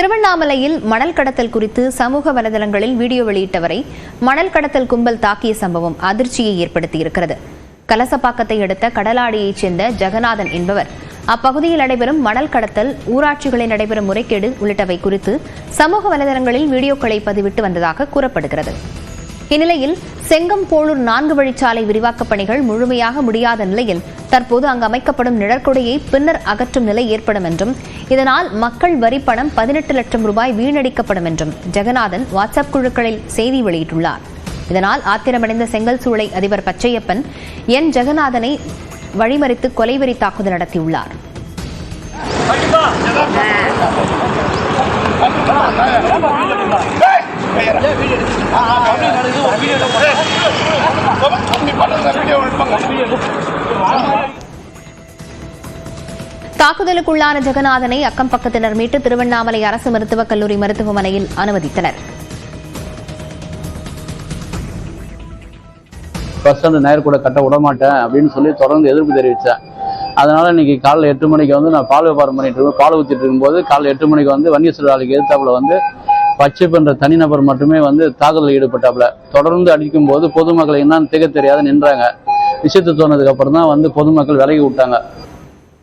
திருவண்ணாமலையில் மணல் கடத்தல் குறித்து சமூக வலைதளங்களில் வீடியோ வெளியிட்டவரை மணல் கடத்தல் கும்பல் தாக்கிய சம்பவம் அதிர்ச்சியை ஏற்படுத்தியிருக்கிறது. கலசப்பாக்கத்தை அடுத்த கடலாடியைச் சேர்ந்த ஜெகநாதன் என்பவர் அப்பகுதியில் நடைபெறும் மணல் கடத்தல், ஊராட்சிகளில் நடைபெறும் முறைகேடு உள்ளிட்டவை குறித்து சமூக வலைதளங்களில் வீடியோக்களை பதிவிட்டு வந்ததாக கூறப்படுகிறது. இந்நிலையில் செங்கம்-போளூர் 4 வழிச்சாலை விரிவாக்கப் பணிகள் முழுமையாக முடியாத நிலையில் தற்போது அங்கு அமைக்கப்படும் நிழற்குடையை பின்னர் அகற்றும் நிலை ஏற்படும் என்றும், இதனால் மக்கள் வரி பணம் 18 லட்சம் ரூபாய் வீணடிக்கப்படும் என்றும் ஜெகநாதன் வாட்ஸ்அப் குழுக்களில் செய்தி வெளியிட்டுள்ளார். இதனால் ஆத்திரமடைந்த செங்கல் சூளை அதிபர் பச்சையப்பன் ஜெகநாதனை வழிமறித்து கொலைவெறி தாக்குதல் நடத்தியுள்ளார். தாக்குதலுக்குள்ளான ஜெகநாதனை அக்கம் பக்கத்தினர் மீட்டு திருவண்ணாமலை அரசு மருத்துவக் கல்லூரி மருத்துவமனையில் அனுமதித்தனர். நேர் கூட கட்ட விடமாட்டேன் அப்படின்னு சொல்லி தொடர்ந்து எதிர்ப்பு தெரிவித்தேன். அதனால இன்னைக்கு காலைல 8 மணிக்கு நான் பால் வியாபாரம் பண்ணிட்டு இருக்கோம். பால் ஊற்றிட்டு இருக்கும்போது காலைல 8 மணிக்கு வன்னியர் ஆலைக்கு எதிர்த்தாப்புல பச்சைப் என்ற தனிநபர் மட்டுமே தாக்குதலில் ஈடுபட்டாப்புல. தொடர்ந்து அடிக்கும் போது பொதுமக்களை என்னன்னு திக தெரியாத நின்றாங்க. விஷயத்தை சொன்னதுக்கு அப்புறம் தான் பொதுமக்கள் விலகி விட்டாங்க.